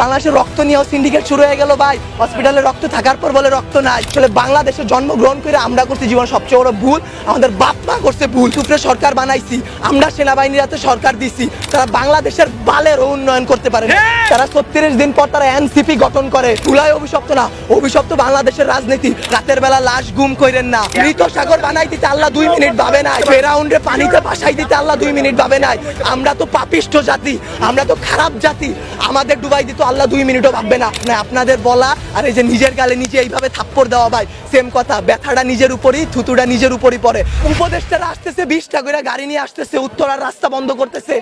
বাংলাদেশের রক্ত নিয়েও সিন্ডিকেট শুরু হয়ে গেল ভাই। হসপিটালে রক্ত থাকার পর বলে রক্ত নাই। আসলে বাংলাদেশে জন্মগ্রহণ করে আমরা করছি জীবন সবচেয়ে বড় ভুল, আমাদের বাপ মা করছে ভুল। টুকরে সরকার বানাইছি আমরা, সেনাবাহিনীর হাতে সরকার দিছি, তারা বাংলাদেশের বালের উন্নয়ন করতে পারে না। তারা 36 দিন পর তারা এনসিপি গঠন করে। তুলায় অভিশপ্ত না, অভিশপ্ত বাংলাদেশের রাজনীতি। রাতের বেলা লাশ গুম কইরেন না। মৃত সাগর বানাই দিতে আল্লাহ 2 মিনিট ভাবে নাই। ফেরাউন্ডে পানিতে ভাসাই দিতে আল্লাহ 2 মিনিট ভাবে নাই। আমরা তো পাপিষ্ঠ জাতি, আমরা তো খারাপ জাতি, আমাদের ডুবাই দিত আল্লাহ 2 মিনিটও ভাববে না। আপনাদের বলা আর এই যে নিজের গালে নিজে এইভাবে থাপ্পড় দেওয়া ভাই সেম কথা। ব্যথাটা নিজের উপরই, থুতুটা নিজের উপরই পড়ে। উপদেষ্টারা আসতেছে 20টা করে গাড়ি নিয়ে আসতেছে, উত্তরার রাস্তা বন্ধ করতেছে,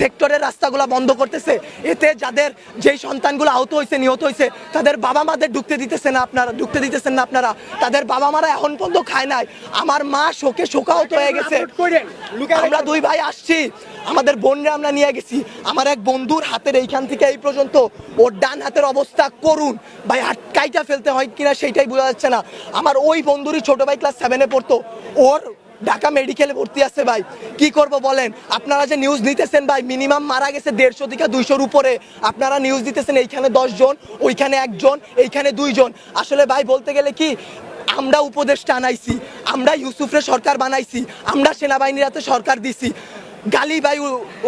সেক্টরের রাস্তাগুলো বন্ধ করতেছে। এতে যাদের যেই সন্তানগুলো আহত হয়েছে, নিহত হয়েছে, তাদের বাবা মাদের ঢুকতে দিতেছেন না আপনারা। তাদের বাবা মারা এখন পর্যন্ত খায় নাই। আমার মা শোকে শোকাহত হয়ে গেছে। আমরা 2 ভাই আসছি, আমাদের বোনরা আমরা নিয়ে গেছি। আমার এক বন্ধুর হাতের এইখান থেকে এই পর্যন্ত ওর ডান হাতের অবস্থা করুন ভাই, হাত কাইটা ফেলতে হয় কিনা সেইটাই বোঝা যাচ্ছে না। আমার ওই বন্ধুরই ছোট ভাই ক্লাস 7-এ পড়তো, ওর ঢাকা মেডিকেলে ভর্তি আছে ভাই। কি করব বলেন? আপনারা যে নিউজ নিতেছেন ভাই, মিনিমাম মারা গেছে 150 থেকে 200-র উপরে। আপনারা নিউজ দিতেছেন এইখানে 10 জন, ওইখানে 1 জন, এইখানে 2 জন। আসলে ভাই বলতে গেলে কি, আমরা উপদেষ্টা আনাইছি, আমরা ইউসুফরে সরকার বানাইছি, আমরা সেনাবাহিনীর হাতে সরকার দিছি। গালি ভাই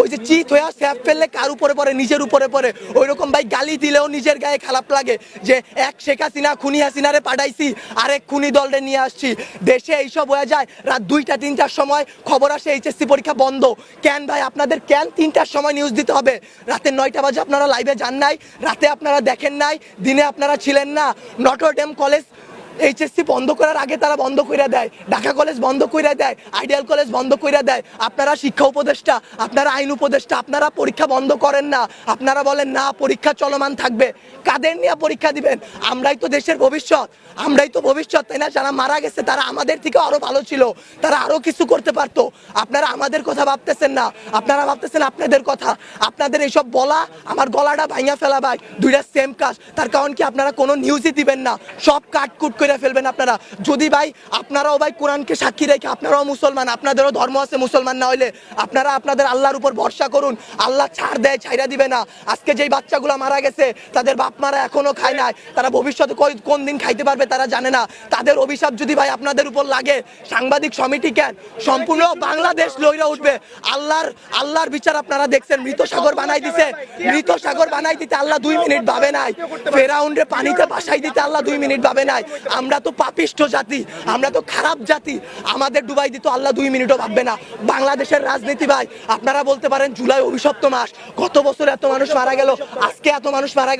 ওই যে চিত হয়ে স্যাপ ফেললে কার উপরে পড়ে? নিজের উপরে পড়ে। ওই রকম ভাই গালি দিলেও নিজের গায়ে খারাপ লাগে যে এক শেখ হাসিনা খুনি হাসিনারে পাঠাইছি, আরেক খুনি দলরে নিয়ে আসছি। দেশে এইসব হয়ে যায় রাত 2টা 3টার সময় খবর আসে এইচএসসি পরীক্ষা বন্ধ। কেন ভাই আপনাদের কেন 3টার সময় নিউজ দিতে হবে? রাতে 9টা বাজে আপনারা লাইভে যান নাই, রাতে আপনারা দেখেন নাই, দিনে আপনারা ছিলেন না। নটরডেম কলেজ এইচএসসি বন্ধ করার আগে তারা বন্ধ করে দেয়, ঢাকা কলেজ বন্ধ করে দেয়, আইডিয়াল কলেজ বন্ধ করে দেয়। আপনারা শিক্ষা উপদেষ্টা, আপনারা আইন উপদেষ্টা, আপনারা পরীক্ষা বন্ধ করেন না। আপনারা বলেন না পরীক্ষা চলমান থাকবে। কাদের নিয়ে পরীক্ষা দিবেন? আমরাই তো দেশের ভবিষ্যৎ, আমরাই তো ভবিষ্যৎ, তাই না? যারা মারা গেছে তারা আমাদের থেকে আরো ভালো ছিল, তারা আরো কিছু করতে পারতো। আপনারা আমাদের কথা ভাবতেছেন না, আপনারা ভাবতেছেন আপনাদের কথা। আপনাদের এইসব বলা আমার গলাটা ভাঙা ফেলা ভাই, 2টা সেম কাজ। তার কারণ কি, আপনারা কোনো নিউজই দিবেন না, সব কাটকুট করে ফেলবেন আপনারা। যদি ভাই আপনারাও ভাই কোরআনকে সাক্ষী রেখে, আপনারাও মুসলমান, আপনাদেরও ধর্ম আছে, মুসলমান না হইলে আপনারা আপনাদের আল্লাহর উপর ভরসা করুন। আল্লাহ ছাড় দেয়, ছাইরা দিবে না। আজকে যেই বাচ্চাগুলো মারা গেছে তাদের বাপ মারা এখনো খায় নাই, তারা ভবিষ্যতে কোন দিন খাইতে পারবে তারা জানে না। তাদের অভিশাপ যদি ভাই আপনাদের উপর লাগে, সাংবাদিক সমিতি কেন, সম্পূর্ণ বাংলাদেশ লইরা উঠবে। আল্লাহর বিচার আপনারা দেখছেন। মৃত সাগর বানাই দিতে আল্লাহ 2 মিনিট ভাবে নাই। ফেরাউন্ডে পানিতে ভাসাই দিতে আল্লাহ 2 মিনিট ভাবে নাই। আমরা তো পাপিষ্ঠ জাতি, আমরা তো খারাপ জাতি, আমাদের ডুবাই দিত আল্লাহ 2 মিনিটও ভাববে না। বাংলাদেশের রাজনীতি ভাই, আপনারা বলতে পারেন জুলাই অভিশপ্ত মাস, গত বছর এত মানুষ মারা গেল, আজকে এত মানুষ মারা গেল।